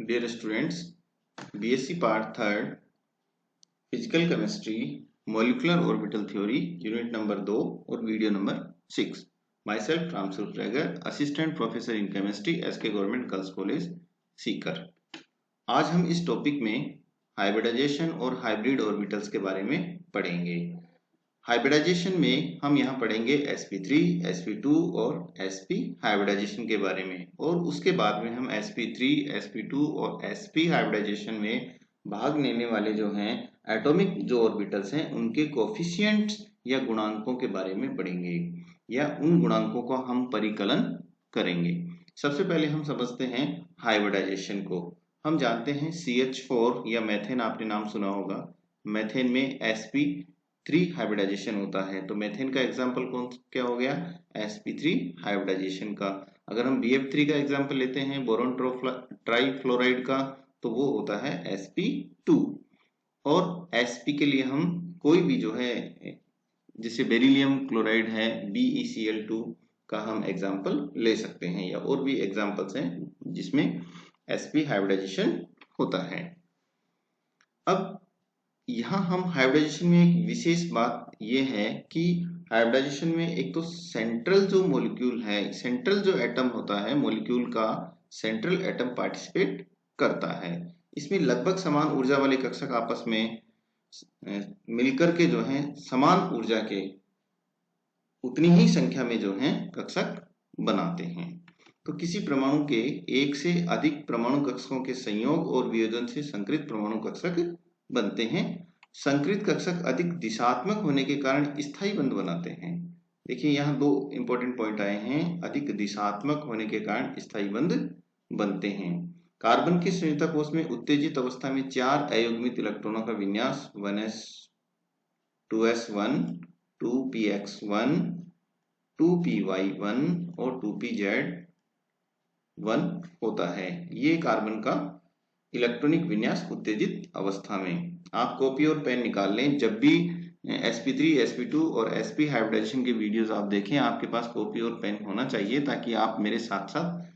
Dear students, BSc Part 3rd Physical Chemistry Molecular Orbital Theory Unit number 2 और video number 6 Myself Ram Surtragar, Assistant Professor in Chemistry SK Government Girls College Sikar. आज हम इस topic में hybridisation और hybrid orbitals के बारे में पढ़ेंगे। हाइब्रिडाइजेशन में हम यहाँ पढ़ेंगे sp3, sp2 और sp हाइब्रिडाइजेशन के बारे में, और उसके बाद में हम sp3, sp2 और sp हाइब्रिडाइजेशन में भाग लेने वाले जो हैं एटॉमिक जो ऑर्बिटल्स हैं उनके कोफिशिएंट्स या गुणांकों के बारे में पढ़ेंगे, या उन गुणांकों को हम परिकलन करेंगे। सबसे पहले हम समझते हैं हाइब्रिडाइजेशन को। हम जानते हैं CH4 या मेथेन, आपने नाम सुना होगा। मेथेन में sp3 हाइब्रिडाइजेशन होता है, तो मेथेन का एग्जांपल कौन क्या हो गया? sp3 हाइब्रिडाइजेशन का। अगर हम BF3 का एग्जांपल लेते हैं बोरोन ट्राइफ्लोराइड का, तो वो होता है sp2। और sp के लिए हम कोई भी जो है, जैसे बेरिलियम क्लोराइड है BeCl2 का हम एग्जांपल ले सकते हैं, या और भी एग्जांपल्स हैं जिसमें sp हाइब्रिडाइजेशन होता है। अब यहाँ हम हाइब्रिडाइजेशन में एक विशेष बात यह है कि हाइब्रिडाइजेशन में एक तो सेंट्रल जो मॉलिक्यूल है, सेंट्रल जो एटम होता है मॉलिक्यूल का, सेंट्रल एटम पार्टिसिपेट करता है। इसमें लगभग समान ऊर्जा वाले कक्षक आपस में मिलकर के जो है समान ऊर्जा के उतनी ही संख्या में जो है कक्षक बनाते हैं। तो किसी परमाणु के एक से अधिक परमाणु कक्षकों के संयोग और वियोजन से संकृत परमाणु कक्षक बनते हैं। संकृत कक्षक अधिक दिशात्मक होने के कारण स्थायी बंध बनाते हैं। देखिए यहाँ दो इंपॉर्टेंट पॉइंट आए हैं। अधिक दिशात्मक होने के कारण स्थायी बंध बनते हैं। कार्बन के संयुक्ता कोष में उत्तेजित अवस्था में 4 अयुग्मित इलेक्ट्रॉनों का विन्यास 1s 2s1 2px1 2py1 और 2pz1 होता है। ये कार्बन का इलेक्ट्रॉनिक विन्यास उत्तेजित अवस्था में। आप कॉपी और पेन निकाल लें। जब भी sp3, sp2 और sp हाइब्रिडाइजेशन के वीडियोस आप देखें, आपके पास कॉपी और पेन होना चाहिए, ताकि आप मेरे साथ साथ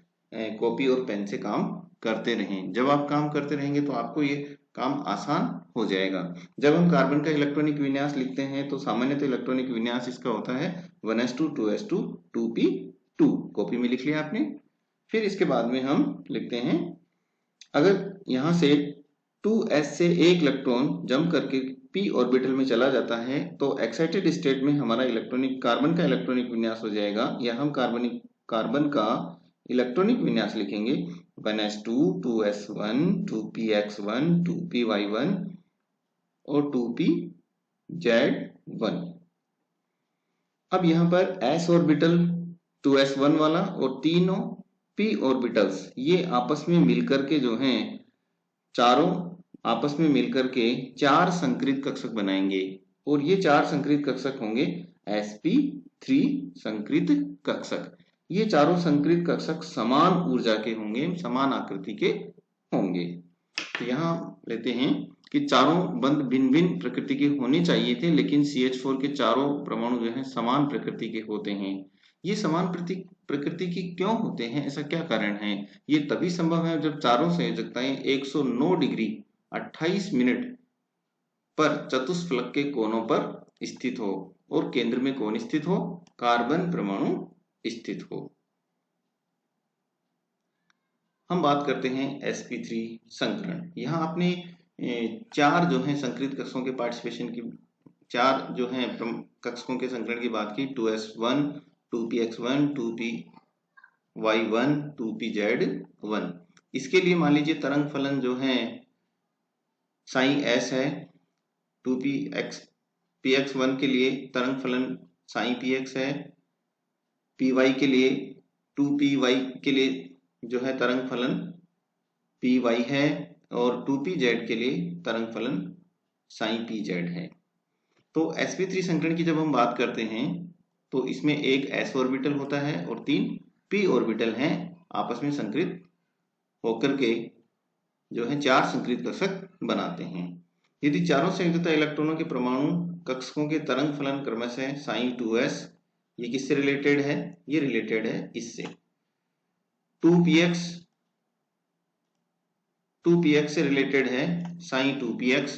कॉपी और पेन से काम करते रहें। जब आप काम करते रहेंगे तो आपको ये काम आसान हो जाएगा। जब हम कार्बन का इलेक्ट्रॉनिक विन्यास लिखते हैं तो सामान्यतः इलेक्ट्रॉनिक विन्यास इसका होता है 1s2 2s2 2p2। कॉपी में लिख लिया आपने। फिर इसके बाद में हम लिखते हैं, अगर यहां से 2s से एक इलेक्ट्रॉन जंप करके p ऑर्बिटल में चला जाता है तो एक्साइटेड स्टेट में हमारा कार्बन का इलेक्ट्रॉनिक विन्यास हो जाएगा, या हम कार्बन का इलेक्ट्रॉनिक विन्यास लिखेंगे 1s2 2s1 2px1 2py1 और 2pz1। अब यहाँ पर s ऑर्बिटल 2s1 वाला और तीनों p ऑर्बिटल्स ये आपस में मिलकर के जो हैं, चारों आपस में मिलकर के 4 संकृत कक्षक बनाएंगे, और ये 4 संकृत कक्षक होंगे sp3 संकृत कक्षक। ये चारों संकृत कक्षक समान ऊर्जा के होंगे, समान आकृति के होंगे। तो यहाँ लेते हैं कि चारों बंध भिन्न भिन्न प्रकृति के होने चाहिए थे, लेकिन CH4 के चारों परमाणु जो है समान प्रकृति के होते हैं। ये समान प्रकृति की क्यों होते हैं, ऐसा क्या कारण है? ये तभी संभव है जब चारों संयोजकताएं 109 डिग्री 28 मिनट पर चतुष्फलक के कोनों पर स्थित हो, और केंद्र में कौन स्थित हो? कार्बन परमाणु स्थित हो। हम बात करते हैं sp3 संकरण। यहाँ आपने 4 जो है संकृत कक्षकों के पार्टिसिपेशन की, 4 जो है कक्षकों के संकरण की बात की, 2s1 2px1 2py1 2pz1। इसके लिए मान लीजिए तरंग फलन जो है साइन s है। 2px1 के लिए तरंग फलन साइन px है। py के लिए 2py के लिए जो है तरंग फलन py है, और 2pz के लिए तरंग फलन sin pz है। तो sp3 संकरण की जब हम बात करते हैं तो इसमें एक s ऑर्बिटल होता है और 3 p ऑर्बिटल हैं, आपस में संकृत होकर के जो है 4 संकृत कक्षक बनाते हैं। यदि चारों संयुक्तता इलेक्ट्रॉनों के परमाणु कक्षकों के तरंग फलन क्रमशः sin 2s, ये किससे रिलेटेड है? ये रिलेटेड है इससे। 2px 2px से रिलेटेड है साइन 2px,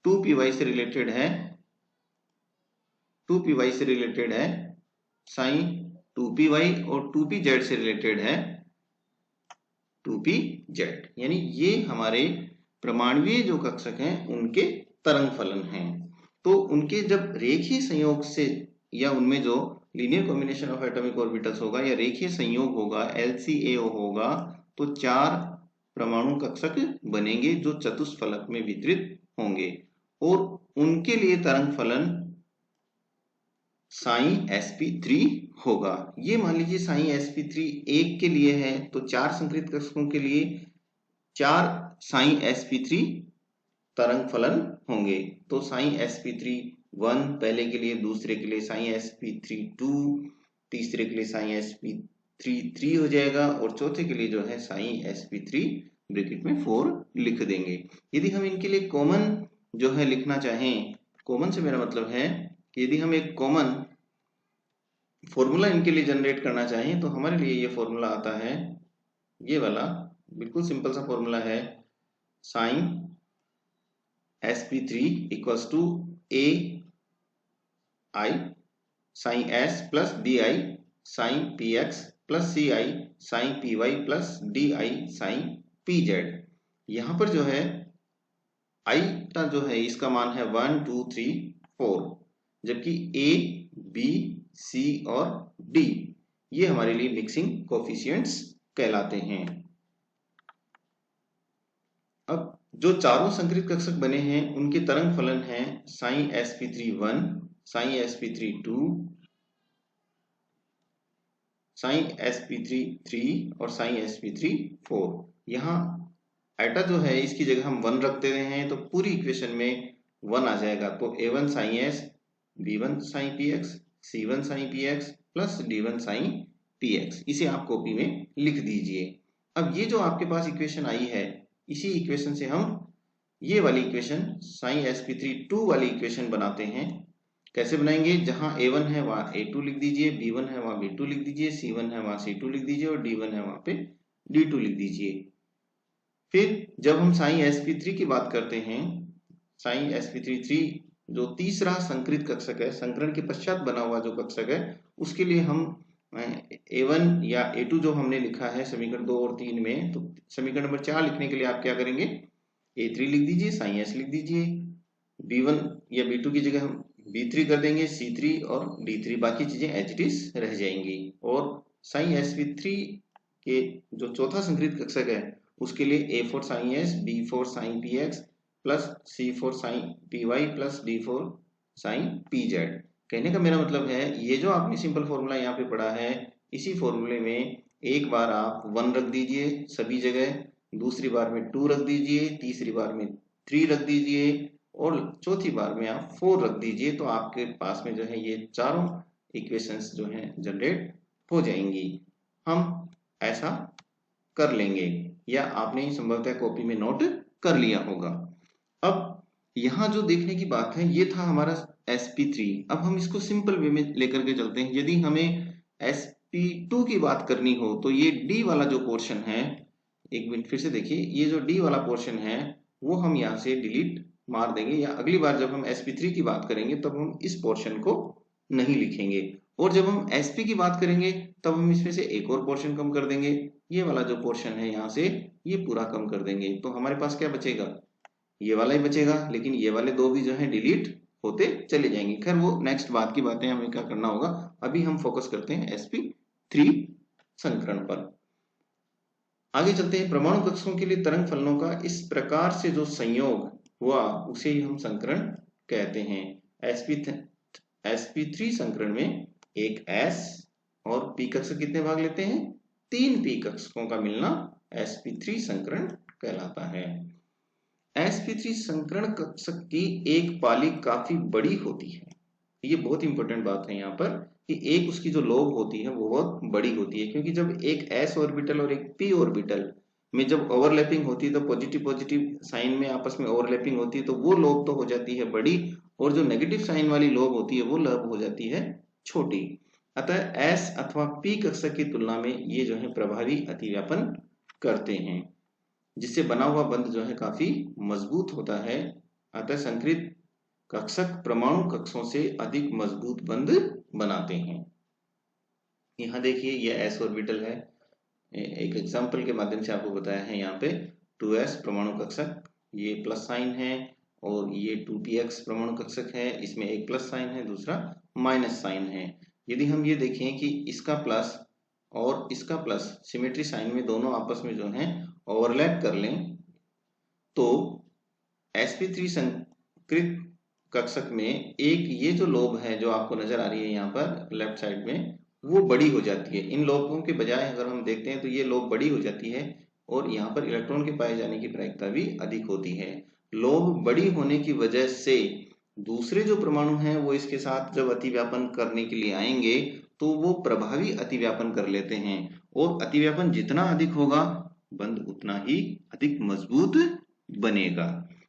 2py से रिलेटेड है 2py से रिलेटेड है साइन 2py और 2pz से रिलेटेड है 2pz। यानी ये हमारे प्रमाणवीय जो कक्षक हैं उनके तरंग फलन हैं। तो उनके जब रेखीय संयोग से या उनमें जो linear combination of atomic orbitals होगा या रेखीय संयोग होगा LCAO होगा तो 4 परमाणु कक्षक बनेंगे जो चतुष्फलक में वितरित होंगे और उनके लिए तरंग फलन साइन sp3 होगा। ये मान लीजिए साइन sp3 एक के लिए है तो 4 संक्रित कक्षकों के लिए 4 साइन sp3 तरंग फलन होंगे। तो साइन sp3 1 पहले के लिए, दूसरे के लिए साइन sp3 2, तीसरे के लिए साइन sp3 3 हो जाएगा और चौथे के लिए जो है साइन sp3 ब्रैकेट में 4 लिख देंगे। यदि हम इनके लिए कॉमन जो है लिखना चाहें, कॉमन से मेरा मतलब है कि यदि हम एक कॉमन फॉर्मूला इनके लिए जनरेट करना चाहें तो हमारे लिए ये फॉर्मूला आता है, ये वाला बिल्कुल सिंपल सा फॉर्मूला है sine sp3 equals to a i sine s plus di sine px plus ci sine py plus di sine pz। यहां पर जो है i का जो है इसका मान है 1 2 3 4, जबकि a b c और d ये हमारे लिए मिक्सिंग कोफिशिएंट्स कहलाते हैं। अब जो चारों संक्रित कक्षक बने हैं उनके तरंग फलन हैं sign sp3 1, sign sp3 2, sign sp3 3 और साइन sp3 4। यहाँ एटा जो है इसकी जगह हम 1 रख देते हैं तो पूरी इक्वेशन में 1 आ जाएगा। तो a1 sine s, b1 sine px, c1 sine px plus d1 sine px, इसे आप कॉपी में लिख दीजिए। अब ये जो आपके पास इक्वेशन आई है इसी इक्वेशन से हम ये वाली इक्वेशन साइन sp3 2 वाली इक्वेशन बनाते हैं। कैसे बनाएंगे? जहां a1 है वहां a2 लिख दीजिए, b1 है वहां b2 लिख दीजिए, c1 है वहां c2 लिख दीजिए और d1 है वहां पे d2 लिख दीजिए। फिर जब हम साइन sp3 की बात करते हैं, साइन sp3 3 जो तीसरा संक्रित कक्षक है, संकरण के पश्चात बना हुआ जो कक्षक है, उसके लिए हम a1 या a2 जो हमने लिखा है समीकरण 2 और 3 में, तो समीकरण नंबर 4 लिखने के लिए आप क्या करेंगे? a3 लिख दीजिए, साइन s लिख दीजिए, b1 या b2 की जगह हम b3 कर देंगे, c3 और d3, बाकी चीजें एज इट इज रह जाएंगी। और साइन sp3 के जो चौथा संक्रित कक्षक है उसके लिए a4 sine s, b4 sine px plus c4 sine py plus d4 sine pz। कहने का मेरा मतलब है ये जो आपने सिंपल फॉर्मूला यहाँ पे पढ़ा है, इसी फॉर्मूले में एक बार आप 1 रख दीजिए सभी जगह, दूसरी बार में 2 रख दीजिए, तीसरी बार में 3 रख दीजिए और चौथी बार में आप 4 रख दीजिए। तो आपके पास में जो है ये चारों इक्वेशंस जो हैं जनरेट हो जाएंगी। हम ऐसा कर लेंगे या आपने संभवतः कॉपी में नोट कर लिया होगा। अब यहाँ जो देखने की बात है ये था हमारा sp3। अब हम इसको सिंपल वे में लेकर के चलते हैं। यदि हमें sp2 की बात करनी हो तो ये d वाला जो पोर्शन है, एक मिनट फिर से देखिए, ये जो d वाला पोर्शन है वो हम यहाँ से डिलीट मार देंगे, या अगली बार जब हम sp3 की बात करेंगे तब हम इस पोर्शन को नहीं लिखेंगे। और जब हम sp की बात करेंगे तब हम इसमें से एक और पोर्शन कम कर देंगे, ये वाला जो पोर्शन है यहाँ से ये पूरा कम कर देंगे। तो हमारे पास क्या बचेगा? ये वाला ही बचेगा, लेकिन ये वाले दो भी जो है डिलीट होते चले जाएंगे। खैर वो नेक्स्ट बात की बातें, हमें क्या करना होगा, अभी हम फोकस करते हैं sp3 संकरण पर। आगे चलते हैं। परमाणु कक्षकों के लिए तरंग फलनों का इस प्रकार से जो संयोग हुआ उसे ही हम संकरण कहते हैं। sp3 संकरण में एक s और p कक्षक कितने भाग लेते हैं? 3 p कक्षकों का मिलना sp3 संकरण कहलाता है। sp3 संकरण कक्षक की एक पाली काफी बड़ी होती है। ये बहुत इंपॉर्टेंट बात है यहाँ पर कि एक उसकी जो लोब होती है वो बहुत बड़ी होती है, क्योंकि जब एक s ऑर्बिटल और एक p ऑर्बिटल में जब ओवरलैपिंग होती है तो पॉजिटिव पॉजिटिव साइन में आपस में ओवरलैपिंग होती है तो वो लोब तो हो जाती है बड़ी, और जो नेगेटिव साइन वाली लोब होती है वो लोब हो जाती है छोटी। अतः s अथवा p कक्षक की तुलना में ये जो है प्रभावी अतिव्यापन करते हैं। जिससे बना हुआ बंध जो है काफी मजबूत होता है। अतः संक्रित कक्षक परमाणु कक्षों से अधिक मजबूत बंध बनाते हैं। यहाँ देखिए यह s ऑर्बिटल है, एक एग्जाम्पल के माध्यम से आपको बताया है। यहाँ पे 2s परमाणु कक्षक, ये प्लस साइन है, और ये 2px परमाणु कक्षक है, इसमें एक प्लस साइन है, दूसरा माइनस साइन है। यदि हम ये देखें कि इसका प्लस और इसका प्लस सिमेट्री साइन में दोनों आपस में जो है ओवरलैप कर लें, तो sp3 संकृत कक्षक में एक ये जो लोब है जो आपको नजर आ रही है यहाँ पर लेफ्ट साइड में, वो बड़ी हो जाती है। इन लोबों के बजाय अगर हम देखते हैं तो ये लोब बड़ी हो जाती है और यहाँ पर इलेक्ट्रॉन के पाए जाने की प्रायिकता भी अधिक होती है। लोब बड़ी होने की वजह से दूसरे जो परमाणु हैं वो इसके साथ जब अतिव्यापन करने के लिए आएंगे तो वो प्रभावी अतिव्यापन कर लेते हैं, और अतिव्यापन जितना अधिक होगा बंध उतना ही अधिक मजबूत बनेगा।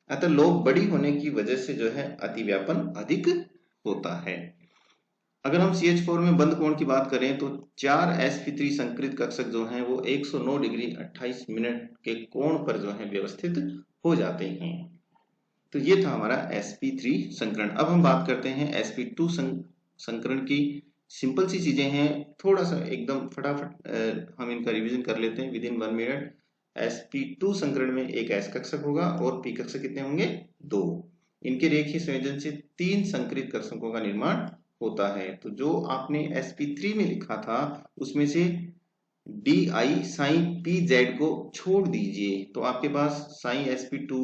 अतः लोब बड़ी होने की वजह से जो है अतिव्यापन अधिक होता है। अगर हम CH4 में बंध कोण की बात करें तो 4sp3 संकृत कक्षक जो हैं वो 109 डिग्री 28 मिनट के कोण पर जो है व्यवस्थित हो जाते हैं। तो ये था हमारा sp3 संकरण। अब हम बात करते हैं sp2 संकरण की। सिंपल सी चीजें हैं, थोड़ा सा एकदम फटाफट हम इनका रिवीजन कर लेते हैं विद इन 1 मिनट। sp2 संकरण में एक s कक्षक होगा और p कक्षक कितने होंगे? 2। इनके रेखीय संयोजन से 3 संकृत कक्षकों का निर्माण होता है। तो जो आपने sp3 में लिखा था उसमें से di साइन pz को छोड़ दीजिए, तो आपके पास साइन sp2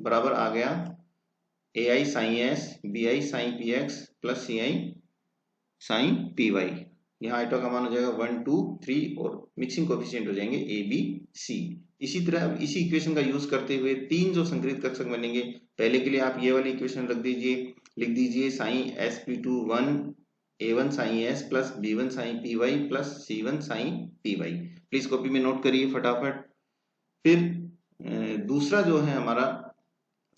बराबर आ गया ai sine s bi sine px plus ci sine py। यहाँ आइटो का मान हो जाएगा 1 2 3 और मिक्सिंग कोफिशिएंट हो जाएंगे a b c। इसी तरह अब इसी इक्वेशन का यूज करते हुए 3 जो संकृत कक्षक बनेंगे, पहले के लिए आप ये वाली इक्वेशन रख दीजिए, लिख दीजिए sine sp2 1 a1 sine s plus b1 sine py plus c1 sine py। Please copy में नोट करिए फटाफट। फिर दूसरा जो है हमारा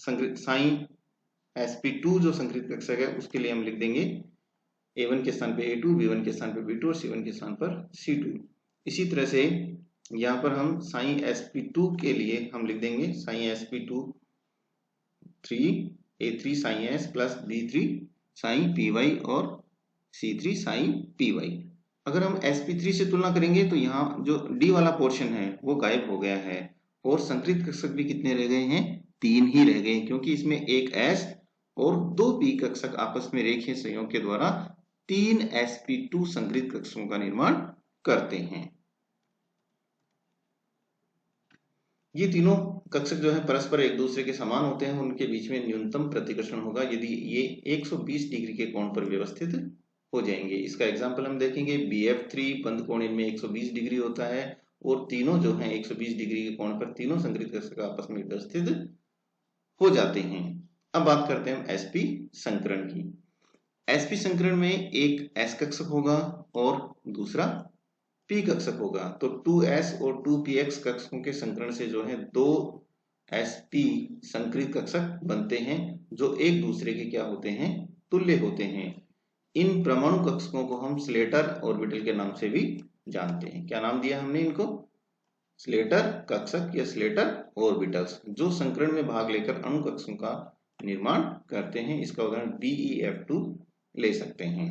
संकृत साइन sp2 जो संकृत कक्षक है उसके लिए हम लिख देंगे a1 के स्थान पे a2, b1 के स्थान पे b2 और c1 के स्थान पर c2। इसी तरह से यहाँ पर हम साइन sp2 के लिए हम लिख देंगे sine sp2 3 a3 sine s plus b3 sine py और c3 साइन py। अगर हम sp3 से तुलना करेंगे तो यहाँ जो d वाला पोर्शन है वो गायब हो गया है, और संकृत कक्षक भी कितने रह गए हैं? 3 ही रह गए, क्योंकि इसमें एक s और 2 p कक्षक आपस में रेखीय संयोग के द्वारा 3 sp2 संकृत कक्षकों का निर्माण करते हैं। ये तीनों कक्षक जो है परस्पर एक दूसरे के समान होते हैं, उनके बीच में न्यूनतम प्रतिकर्षण होगा यदि ये 120 डिग्री के कोण पर व्यवस्थित हो जाएंगे। इसका एग्जांपल हम देखेंगे। BF3 बंध कोण इनमें 120 डिग्री होता है और तीनों जो हैं 120 डिग्री के कोण पर तीनों संकृत कक्षक आपस में व्यवस्थित हो जाते हैं। अब बात करते हैं हम sp संकरण की। sp संकरण में एक s कक्षक होगा और दूसरा p कक्षक होगा। तो 2s और 2px कक्षकों के संकरण से जो है 2 sp संकृत कक्षक बनते हैं जो एक दूसरे के क्या होते हैं? तुल्य होते हैं। इन परमाणु कक्षकों को हम स्लेटर ऑर्बिटल के नाम से भी जानते हैं। क्या नाम दिया हमने इनको? स्लेटर कक्षक या स्लेटर ऑर्बिटल्स, जो संकरण में भाग लेकर अणु कक्षकों का निर्माण करते हैं। इसका उदाहरण BeF2 ले सकते हैं।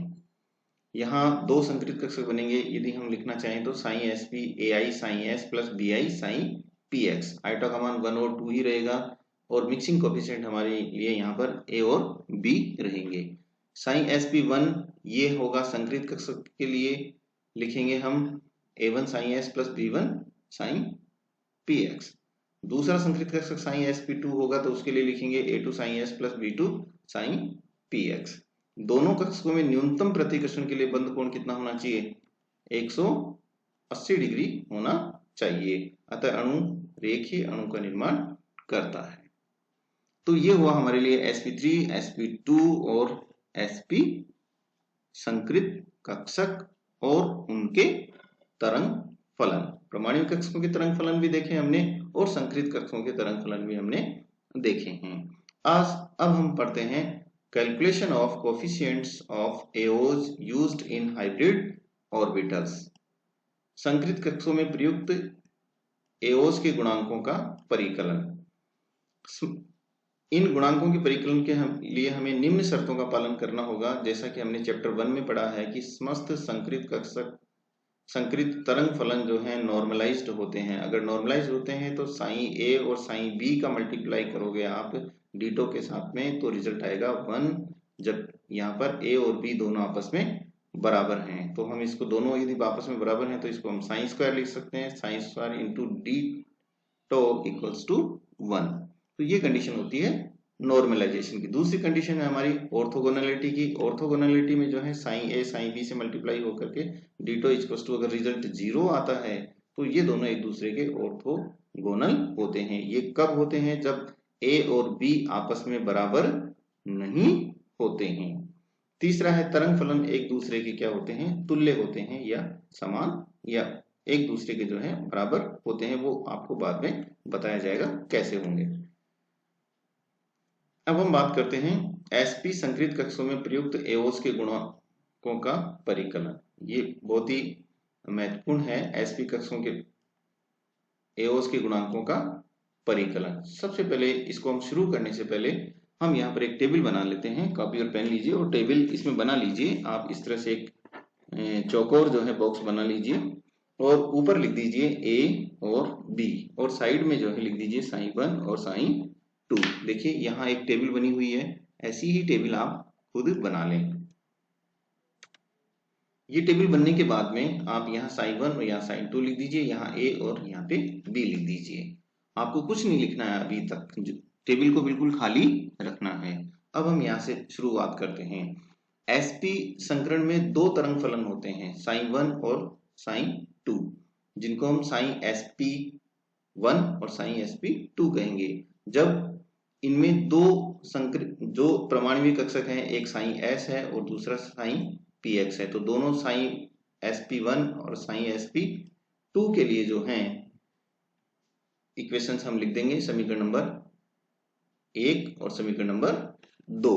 यहाँ 2 संकृत कक्षक बनेंगे। यदि हम लिखना चाहें तो sine sp ai sine s plus bi sine px। आइटो का मान 1 और 2 ही रहेगा और मिक्सिंग कोफिशिएंट हमारे लिए यहाँ पर a और b रहेंगे। साइन sp1 ये होगा संकृत कक्षक के लिए, लिखेंगे हम a1 sine s plus b1 sine px। दूसरा संकृत कक्षक साइन sp2 होगा तो उसके लिए लिखेंगे a2 sine s plus b2 sine px। दोनों कक्षकों में न्यूनतम प्रतिकर्षण के लिए बंध कोण कितना होना चाहिए? 180 डिग्री होना चाहिए। अतः अणु रेखीय अणु का निर्माण करता है। तो ये हुआ हमारे लिए sp3, sp2 और sp संकृत कक्षक और उनके तरंग फलन। परमाणु कक्षकों के तरंग फलन भी देखे हमने और संकृत कक्षकों के तरंग फलन भी हमने देखे हैं। अब हम पढ़ते हैं calculation of coefficients of AOs used in hybrid orbitals. संकृत कक्षकों में प्रयुक्त एओस के गुणांकों का परिकलन। इन गुणांकों के परिकलन के लिए हमें निम्न शर्तों का पालन करना होगा, जैसा कि हमने चैप्टर 1 में पढ़ा है कि समस्त संकृत कक्षक संकृत तरंग फलन जो है नॉर्मलाइज्ड होते हैं। अगर नॉर्मलाइज होते हैं तो साइन ए और साइन बी का मल्टीप्लाई करोगे आप डीटो के साथ में तो रिजल्ट आएगा 1, जब यहाँ पर ए और बी दोनों आपस में बराबर हैं। तो हम इसको दोनों यदि आपस में बराबर हैं तो इसको हम साइन स्क्वायर लिख सकते हैं, sine square into D tau equals to 1। तो ये कंडीशन होती है नॉर्मलाइजेशन की। दूसरी कंडीशन है हमारी ऑर्थोगोनलिटी की। ऑर्थोगोनलिटी में जो है साइन ए साइन बी से मल्टीप्लाई होकर के डीटो इक्वल्स टू अगर रिजल्ट 0 आता है तो ये दोनों एक दूसरे के ऑर्थोगोनल होते हैं। ये कब होते हैं? जब ए और बी आपस में बराबर नहीं होते हैं। तीसरा है तरंग फलन एक दूसरे के क्या होते हैं? तुल्य होते हैं या समान या एक दूसरे के जो है बराबर होते हैं। वो आपको बाद में बताया जाएगा कैसे होंगे। अब हम बात करते हैं एसपी संकृत कक्षों में प्रयुक्त एओस के गुणकों का परिकलन। ये बहुत ही महत्वपूर्ण है, एसपी कक्षों के एओस के गुणांकों का परिकलन। सबसे पहले इसको हम शुरू करने से पहले हम यहाँ पर एक टेबल बना लेते हैं। कॉपी और पेन लीजिए और टेबल इसमें बना लीजिए। आप इस तरह से एक चौकोर जो है बॉक्स बना लीजिए और ऊपर लिख दीजिए ए और बी और साइड में जो है लिख दीजिए साइन 1 और साइन 2। देखिए यहाँ एक टेबल बनी हुई है, ऐसी ही टेबल आप खुद बना लें। ये टेबल बनने के बाद में आप यहाँ साइन 1 और यहाँ साइन 2 लिख दीजिए, यहाँ ए और यहाँ पे बी लिख दीजिए। आपको कुछ नहीं लिखना है अभी तक, टेबल को बिल्कुल खाली रखना है। अब हम यहाँ से शुरुआत करते हैं। एसपी संकरण में दो तरंग फलन होते हैं, साइन 1 और साइन 2, जिनको हम साइन एसपी 1 और साइन एसपी 2 कहेंगे। जब इनमें दो संकृत जो प्रमाणिक कक्षक हैं, एक साइन एस है और दूसरा साइन पी एक्स है, तो दोनों साइन एसपी 1 और साइन एसपी 2 के लिए जो हैं इक्वेशंस हम लिख देंगे समीकरण नंबर 1 और समीकरण नंबर 2।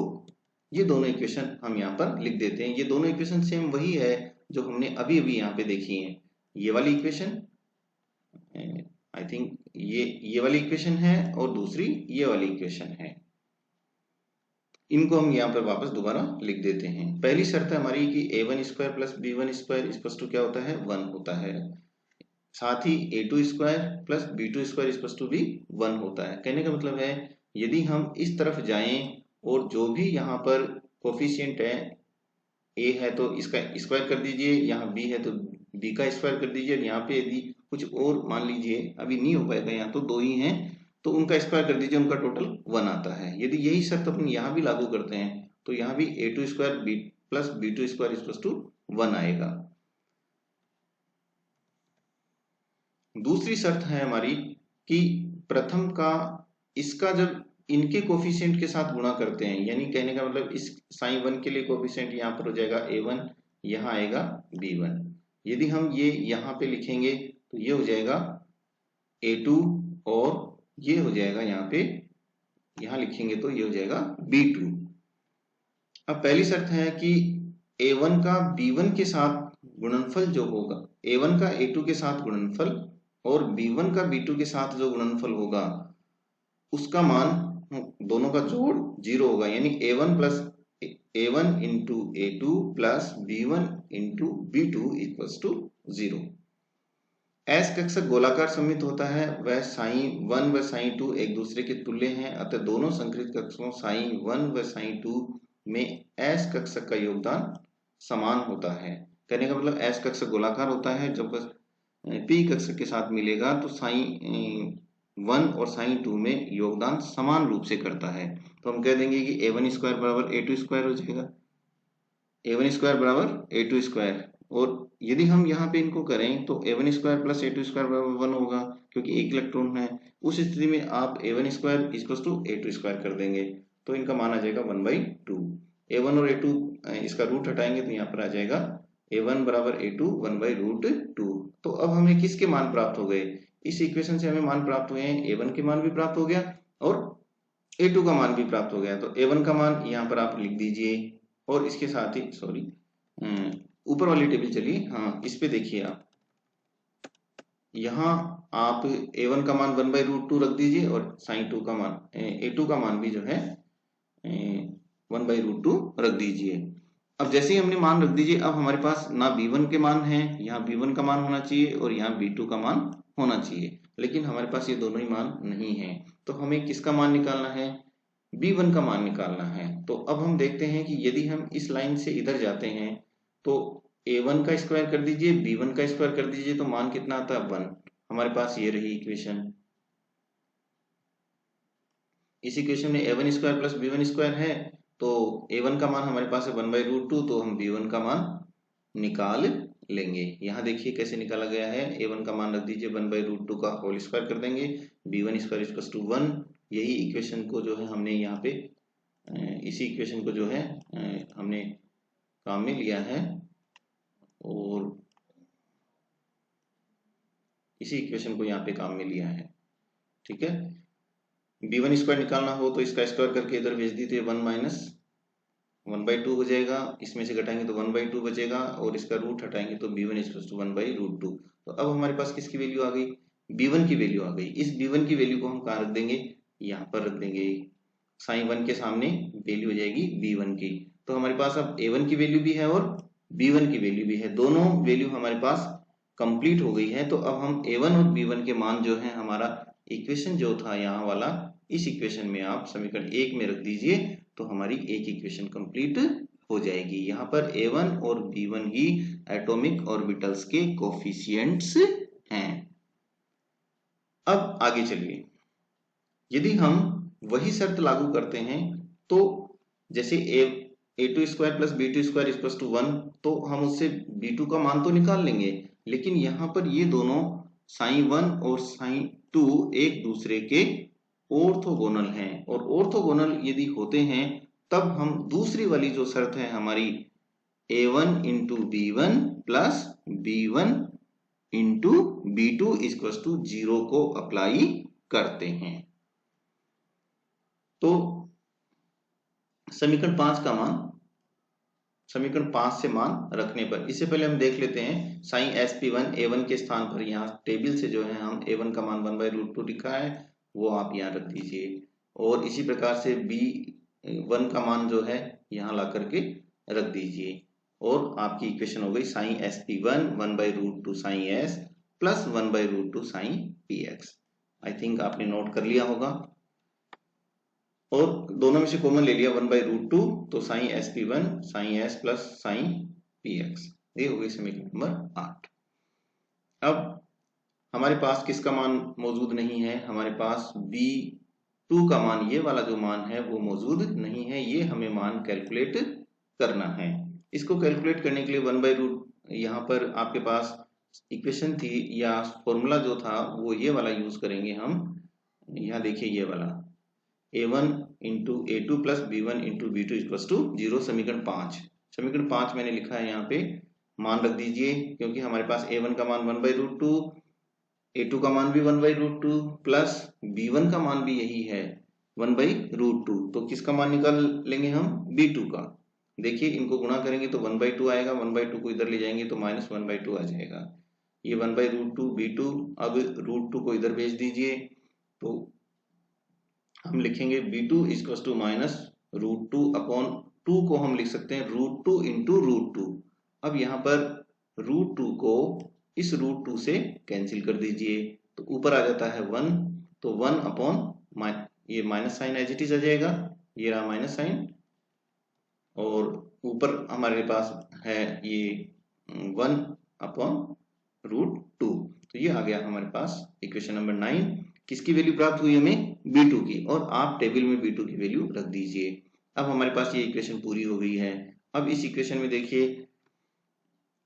ये दोनों इक्वेशन हम यहाँ पर लिख देते हैं। ये दोनों इक्वेशन सेम वही है जो हमने अभी अभी यहाँ पे देखी है। ये वाली इक्वेशन आई थिंक ये वाली इक्वेशन है और दूसरी ये वाली इक्वेशन है। इनको हम यहाँ पर वापस दोबारा लिख देते हैं। पहली शर्त है हमारी कि a1 square plus b1 square equals to क्या होता है? 1 होता है। साथ ही a2 square plus b2 square equals to भी 1 होता है। कहने का मतलब है यदि हम इस तरफ जाएं और जो भी यहाँ पर कोफिशिएंट है, a है तो इसका स्क्वायर कर दीजिए, यहाँ b है तो b का स्क्वायर कर दीजिए। यहाँ पे यदि कुछ और मान लीजिए अभी नहीं हो पाएगा, यहाँ तो दो ही हैं तो उनका स्क्वायर कर दीजिए, उनका टोटल 1 आता है। यदि यही शर्त अपन यहाँ भी लागू करते हैं तो यहाँ भी a2 square b plus b2 square equals to 1 आएगा। दूसरी शर्त है हमारी कि प्रथम का इसका जब इनके कोफिशिएंट के साथ गुणा करते हैं, यानी कहने का मतलब इस साइन 1 के लिए कोफिशिएंट यहाँ पर हो जाएगा a1, यहाँ आएगा b1। यदि हम ये यहाँ पे लिखेंगे तो ये हो जाएगा a2 और ये हो जाएगा यहाँ पे, यहाँ लिखेंगे तो ये हो जाएगा b2। अब पहली शर्त है कि a1 का b1 के साथ गुणनफल जो होगा, a1 का a2 के साथ गुणनफल और b1 का b2 के साथ जो गुणनफल होगा उसका मान दोनों का जोड़ 0 होगा, यानी a1 plus a1 into a2 plus b1 into b2 equals to 0। S कक्षक गोलाकार सममित होता है, वह साइन 1 व साइन 2 एक दूसरे के तुल्य हैं, अतः दोनों संकृत कक्षकों साइन 1 व साइन 2 में एस कक्षक का योगदान समान होता है। कहने का मतलब एस कक्षक गोलाकार होता है, जब पी कक्षक के साथ मिलेगा तो साइन 1 और साइन 2 में योगदान समान रूप से करता है। तो हम कह देंगे कि a1 स्क्वायर बराबर a2 स्क्वायर हो जाएगा, a1 स्क्वायर बराबर a2 स्क्वायर। और यदि हम यहाँ पे इनको करें तो a1 square plus a2 square बराबर 1 होगा, क्योंकि एक इलेक्ट्रॉन है। उस स्थिति में आप a1 square equals to a2 square कर देंगे तो इनका मान आ जाएगा 1/2। a1 और a2 इसका रूट हटाएंगे तो यहाँ पर आ जाएगा a1 बराबर a2 1/√2। तो अब हमें किसके मान प्राप्त हो गए? इस इक्वेशन से हमें मान प्राप्त हुए हैं, a1 के मान भी प्राप्त हो गया और a2 का मान भी प्राप्त हो गया। तो a1 का मान यहाँ पर आप लिख दीजिए और इसके साथ ही ऊपर वाली टेबल चलिए, हाँ इस पे देखिए आप, यहाँ आप a1 का मान 1/√2 रख दीजिए और sin 2 का मान a2 का मान भी जो है 1/√2 रख दीजिए। अब जैसे ही हमने मान रख दीजिए, अब हमारे पास ना b1 के मान है, यहाँ b1 का मान होना चाहिए और यहाँ b2 का मान होना चाहिए, लेकिन हमारे पास ये दोनों ही मान नहीं है। तो हमें किसका मान निकालना है? b1 का मान निकालना है। तो अब हम देखते हैं कि यदि हम इस लाइन से इधर जाते हैं तो a1 का स्क्वायर कर दीजिए, b1 का स्क्वायर कर दीजिए, तो मान कितना आता है? 1। हमारे पास ये रही इक्वेशन। इस इक्वेशन में a1 square plus b1 square है, तो a1 का मान हमारे पास है 1/√2, तो हम b1 का मान निकाल लेंगे। यहाँ देखिए कैसे निकाला गया है। a1 का मान रख दीजिए 1/√2 का होल स्क्वायर कर देंगे, b1 स्क्वायर इक्वल्स टू 1। यही इक्वेशन को जो है हमने यहाँ पे इसी इक्वेशन को जो है हमने काम में लिया है और इसी इक्वेशन को यहाँ पे काम में लिया है। ठीक है, b1 स्क्वायर निकालना हो तो इसका स्क्वायर करके इधर भेज दी तो 1 माइनस 1/2 हो जाएगा, इसमें से घटाएंगे तो 1/2 बचेगा और इसका रूट हटाएंगे तो b1 इक्वल्स टू 1/√2। तो अब हमारे पास किसकी वैल्यू आ गई? b1 की वैल्यू आ गई। इस b1 की वैल्यू को हम कहाँ रख देंगे? यहाँ पर रख देंगे। साइन 1 के सामने वैल्यू हो जाएगी b1 की। तो हमारे पास अब a1 की वैल्यू भी है और b1 की वैल्यू भी है, दोनों वैल्यू हमारे पास कंप्लीट हो गई है। तो अब हम a1 और b1 के मान जो है हमारा इक्वेशन जो था यहाँ वाला, इस इक्वेशन में आप समीकरण 1 में रख दीजिए तो हमारी एक इक्वेशन कंप्लीट हो जाएगी। यहाँ पर a1 और b1 ही एटॉमिक ऑर्बिटल्स के कोफिशिएंट्स हैं। अब आगे चलिए, यदि हम वही शर्त लागू करते हैं तो जैसे a2 square plus b2 square equals to 1, तो हम उससे b2 का मान तो निकाल लेंगे, लेकिन यहाँ पर ये दोनों साइन 1 और साइन 2 एक दूसरे के ऑर्थोगोनल हैं, और ऑर्थोगोनल यदि होते हैं तब हम दूसरी वाली जो शर्त है हमारी a1 into b1 plus b1 into b2 equals to 0 को अप्लाई करते हैं। तो समीकरण 5 का मान, समीकरण 5 से मान रखने पर, इससे पहले हम देख लेते हैं साइन sp1 a1 के स्थान पर यहाँ टेबल से जो है हम a1 का मान 1/√2 लिखा है, वो आप यहाँ रख दीजिए। और इसी प्रकार से b1 का मान जो है यहाँ ला करके रख दीजिए और आपकी इक्वेशन हो गई sine sp1 1/√2 sine s plus 1/√2 sine px। I think आपने नोट कर लिया होगा। और दोनों में से कॉमन ले लिया 1/√2, तो sine sp1 sine s plus sine px, ये हो गई समीकरण नंबर 8। अब हमारे पास किसका मान मौजूद नहीं है? हमारे पास b2 का मान, ये वाला जो मान है वो मौजूद नहीं है। ये हमें मान कैलकुलेट करना है। इसको कैलकुलेट करने के लिए 1/√, यहाँ पर आपके पास इक्वेशन थी या फॉर्मूला जो था वो ये वाला यूज करेंगे हम। यहाँ देखिए ये वाला a1 into a2 plus b1 into b2 equals to 0, समीकरण 5। समीकरण 5 मैंने लिखा है यहाँ पे, मान रख दीजिए क्योंकि हमारे पास a1 का मान 1/√2, a2 का मान भी 1/√2 प्लस b1 का मान भी यही है 1/√2। तो किसका मान निकाल लेंगे हम? b2 का। देखिए इनको गुणा करेंगे तो 1/2 आएगा, 1/2 को इधर ले जाएंगे तो माइनस 1/2 आ जाएगा। ये 1/√2 b2, अब √2 को इधर भेज दीजिए तो हम लिखेंगे b2 equals to minus √2 upon 2 को हम लिख सकते हैं √2 इंटू √2। अब यहाँ पर √2 को इस √2 से कैंसिल कर दीजिए तो ऊपर आ जाता है 1, तो 1 अपॉन ये minus sign as it is आ जाएगा, ये रहा माइनस साइन, और ऊपर हमारे पास है ये 1 अपॉन √2। तो ये आ गया हमारे पास इक्वेशन नंबर 9। किसकी वैल्यू प्राप्त हुई हमें? b2 की, और आप टेबल में b2 की वैल्यू रख दीजिए। अब हमारे पास ये इक्वेशन पूरी हो गई है। अब इस इक्वेशन में देखिए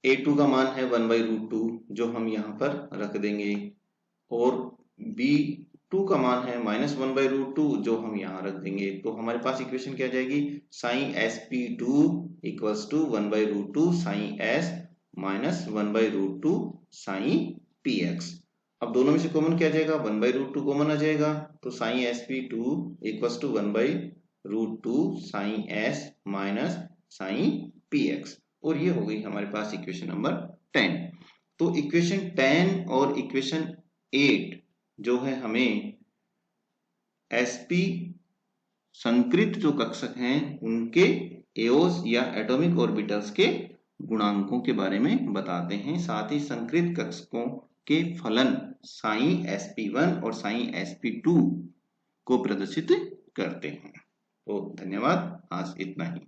a2 का मान है 1/√2 जो हम यहाँ पर रख देंगे, और b2 का मान है माइनस 1/√2 जो हम यहाँ रख देंगे। तो हमारे पास इक्वेशन क्या जाएगी? Sine sp2 equals to 1/√2 sine s minus 1/√2 sine px। अब दोनों में से कॉमन क्या जाएगा? 1/√2 कॉमन आ जाएगा, तो sine sp2 equals to 1/√2 sine s minus sine px, और ये हो गई हमारे पास इक्वेशन नंबर 10। तो इक्वेशन 10 और इक्वेशन 8 जो है हमें sp संकृत जो कक्षक हैं उनके एओस या एटॉमिक ऑर्बिटल्स के गुणांकों के बारे में बताते हैं। साथ ही संकृत कक्षकों के फलन साइन sp1 और साइन sp2 को प्रदर्शित करते हैं। तो धन्यवाद, आज इतना ही।